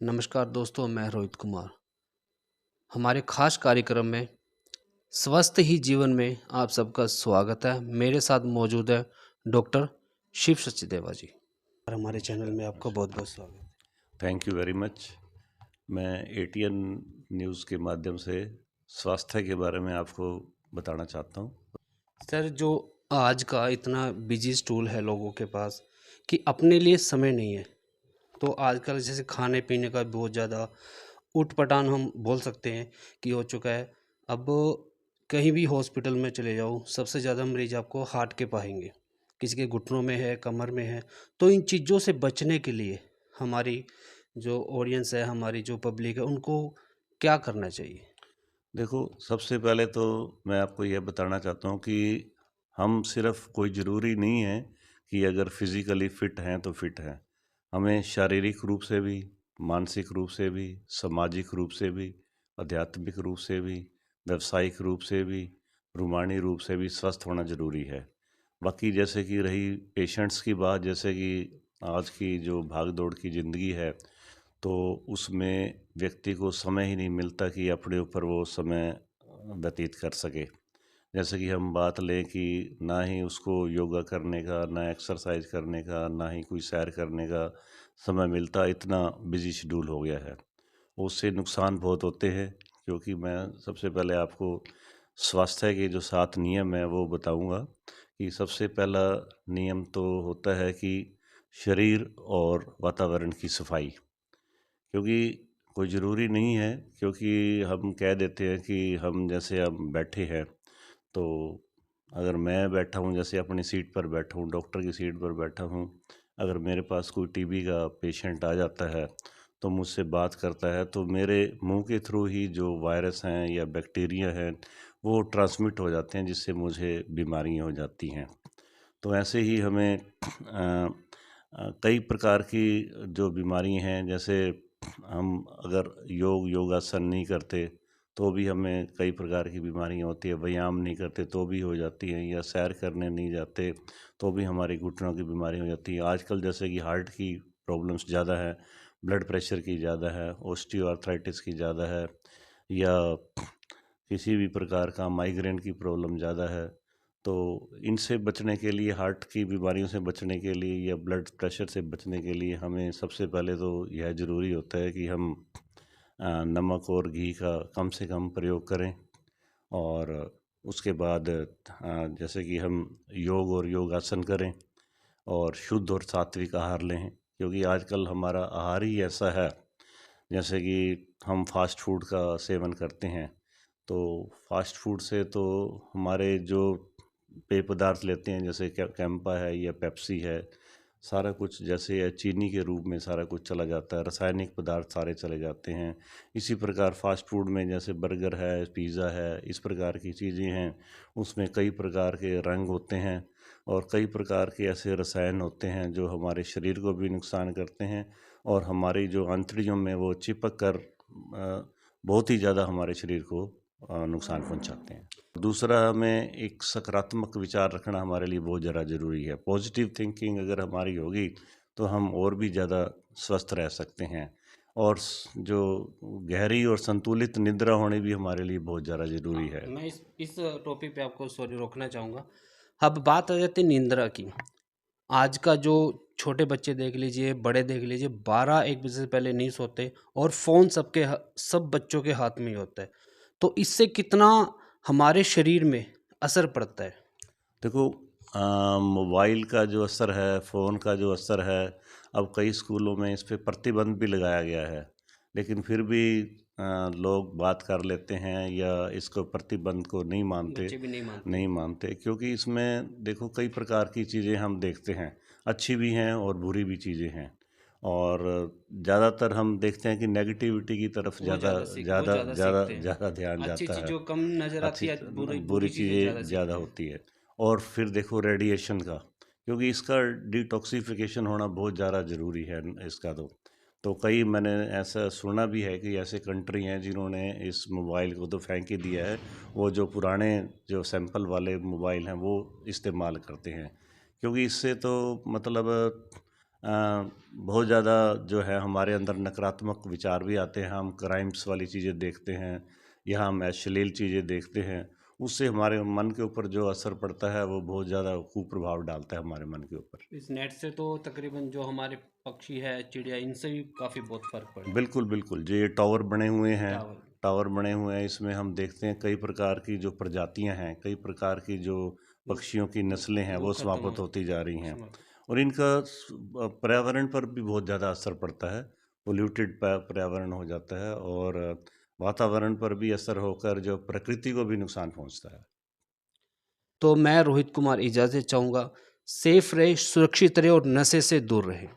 नमस्कार दोस्तों, मैं रोहित कुमार। हमारे खास कार्यक्रम में स्वस्थ ही जीवन में आप सबका स्वागत है। मेरे साथ मौजूद है डॉक्टर शिव सचदेवा जी और हमारे चैनल में आपका बहुत बहुत स्वागत है। Thank you very much. मैं एटीएन न्यूज़ के माध्यम से स्वास्थ्य के बारे में आपको बताना चाहता हूँ। सर, जो आज का इतना बिजी स्टूल है लोगों के पास कि अपने लिए समय नहीं है, तो आजकल जैसे खाने पीने का बहुत ज़्यादा उटपटांग हम बोल सकते हैं कि हो चुका है। अब कहीं भी हॉस्पिटल में चले जाओ, सबसे ज़्यादा मरीज आपको हार्ट के पाएंगे, किसी के घुटनों में है, कमर में है। तो इन चीज़ों से बचने के लिए हमारी जो ऑडियंस है, हमारी जो पब्लिक है, उनको क्या करना चाहिए? देखो, सबसे पहले तो मैं आपको यह बताना चाहता हूँ कि हम सिर्फ कोई ज़रूरी नहीं है कि अगर फिज़िकली फ़िट हैं तो फ़िट हैं। हमें शारीरिक रूप से भी, मानसिक रूप से भी, सामाजिक रूप से भी, आध्यात्मिक रूप से भी, व्यावसायिक रूप से भी, रूहानी रूप से भी स्वस्थ होना ज़रूरी है। बाकी जैसे कि रही पेशेंट्स की बात, जैसे कि आज की जो भाग दौड़ की ज़िंदगी है, तो उसमें व्यक्ति को समय ही नहीं मिलता कि अपने ऊपर वो समय व्यतीत कर सके। जैसे कि हम बात लें कि ना ही उसको योगा करने का, ना एक्सरसाइज करने का, ना ही कोई सैर करने का समय मिलता, इतना बिजी शेड्यूल हो गया है। उससे नुकसान बहुत होते हैं, क्योंकि मैं सबसे पहले आपको स्वास्थ्य के जो 7 नियम हैं वो बताऊंगा। कि सबसे पहला नियम तो होता है कि शरीर और वातावरण की सफाई। क्योंकि कोई ज़रूरी नहीं है, क्योंकि हम कह देते हैं कि हम जैसे अब बैठे हैं, तो अगर मैं बैठा हूँ, जैसे अपनी सीट पर बैठा हूँ, डॉक्टर की सीट पर बैठा हूँ, अगर मेरे पास कोई टीबी का पेशेंट आ जाता है तो मुझसे बात करता है, तो मेरे मुंह के थ्रू ही जो वायरस हैं या बैक्टीरिया हैं वो ट्रांसमिट हो जाते हैं, जिससे मुझे बीमारियाँ हो जाती हैं। तो ऐसे ही हमें कई प्रकार की जो बीमारी हैं, जैसे हम अगर योगासन नहीं करते तो भी हमें कई प्रकार की बीमारियां होती है, व्यायाम नहीं करते तो भी हो जाती हैं, या सैर करने नहीं जाते तो भी हमारी घुटनों की बीमारी हो जाती है। आजकल जैसे कि हार्ट की प्रॉब्लम्स ज़्यादा है, ब्लड प्रेशर की ज़्यादा है, ऑस्टियोआर्थराइटिस की ज़्यादा है, या किसी भी प्रकार का माइग्रेन की प्रॉब्लम ज़्यादा है। तो इनसे बचने के लिए, हार्ट की बीमारियों से बचने के लिए या ब्लड प्रेशर से बचने के लिए, हमें सबसे पहले तो यह ज़रूरी होता है कि हम नमक और घी का कम से कम प्रयोग करें। और उसके बाद जैसे कि हम योग और योगासन करें, और शुद्ध और सात्विक आहार लें, क्योंकि आजकल हमारा आहार ही ऐसा है। जैसे कि हम फास्ट फूड का सेवन करते हैं, तो फास्ट फूड से तो हमारे जो पेय पदार्थ लेते हैं, जैसे कैंपा है या पेप्सी है, सारा कुछ जैसे है चीनी के रूप में सारा कुछ चला जाता है, रासायनिक पदार्थ सारे चले जाते हैं। इसी प्रकार फास्ट फूड में जैसे बर्गर है, पिज़्ज़ा है, इस प्रकार की चीज़ें हैं, उसमें कई प्रकार के रंग होते हैं और कई प्रकार के ऐसे रसायन होते हैं जो हमारे शरीर को भी नुकसान करते हैं, और हमारी जो आंतड़ियों में वो चिपक कर बहुत ही ज़्यादा हमारे शरीर को नुकसान पहुंचाते हैं। दूसरा, हमें एक सकारात्मक विचार रखना हमारे लिए बहुत ज़्यादा ज़रूरी है। पॉजिटिव थिंकिंग अगर हमारी होगी तो हम और भी ज़्यादा स्वस्थ रह सकते हैं। और जो गहरी और संतुलित निद्रा होनी भी हमारे लिए बहुत ज़्यादा ज़रूरी हाँ, है। मैं इस टॉपिक पे आपको सॉरी रोकना चाहूँगा। अब बात आ जाती है निंद्रा की। आज का जो छोटे बच्चे देख लीजिए, बड़े देख लीजिए, 12-1 बजे से पहले नहीं सोते और फ़ोन सब बच्चों के हाथ में ही होता है। तो इससे कितना हमारे शरीर में असर पड़ता है? देखो, मोबाइल का जो असर है, फ़ोन का जो असर है, अब कई स्कूलों में इस पे प्रतिबंध भी लगाया गया है। लेकिन फिर भी लोग बात कर लेते हैं या इसको प्रतिबंध को नहीं मानते। बच्चे भी नहीं मानते। नहीं मानते, क्योंकि इसमें देखो कई प्रकार की चीज़ें हम देखते हैं, अच्छी भी हैं और बुरी भी चीज़ें हैं। और ज़्यादातर हम देखते हैं कि नेगेटिविटी की तरफ ज़्यादा बहुत ज़्यादा ज़्यादा ज़्यादा सीखते हैं। ज़्यादा ध्यान अच्छी जाता चीज़ है। जो कम नज़र आती अच्छी है, बुरी बुरी बुरी चीज़ें ज़्यादा चीज़ें ज़्यादा सीखते हैं। होती है। और फिर देखो रेडिएशन का, क्योंकि इसका डिटॉक्सिफिकेशन होना बहुत ज़्यादा ज़रूरी है इसका। तो कई मैंने ऐसा सुना भी है कि ऐसे कंट्री हैं जिन्होंने इस मोबाइल को तो फेंक ही दिया है, वो जो पुराने जो सैंपल वाले मोबाइल हैं वो इस्तेमाल करते हैं। क्योंकि इससे तो मतलब बहुत ज़्यादा जो है हमारे अंदर नकारात्मक विचार भी आते हैं, हम क्राइम्स वाली चीज़ें देखते हैं या हम अश्लील चीज़ें देखते हैं, उससे हमारे मन के ऊपर जो असर पड़ता है वो बहुत ज़्यादा कुप्रभाव डालता है हमारे मन के ऊपर। इस नेट से तो तकरीबन जो हमारे पक्षी है, चिड़िया, इनसे भी काफ़ी बहुत फ़र्क पड़ा है। बिल्कुल, बिल्कुल। जो ये टावर बने हुए हैं, टावर टावर बने हुए हैं, इसमें हम देखते हैं कई प्रकार की जो प्रजातियाँ हैं, कई प्रकार की जो वो पक्षियों की नस्लें हैं, वो वो ख़त्म हो समाप्त होती जा रही हैं। समाप्त। और इनका पर्यावरण पर भी बहुत ज़्यादा असर पड़ता है। पॉल्यूटेड पर्यावरण हो जाता है और वातावरण पर भी असर होकर जो प्रकृति को भी नुकसान पहुँचता है। तो मैं रोहित कुमार इजाज़त चाहूँगा, सेफ रहे, सुरक्षित रहे और नशे से दूर रहे।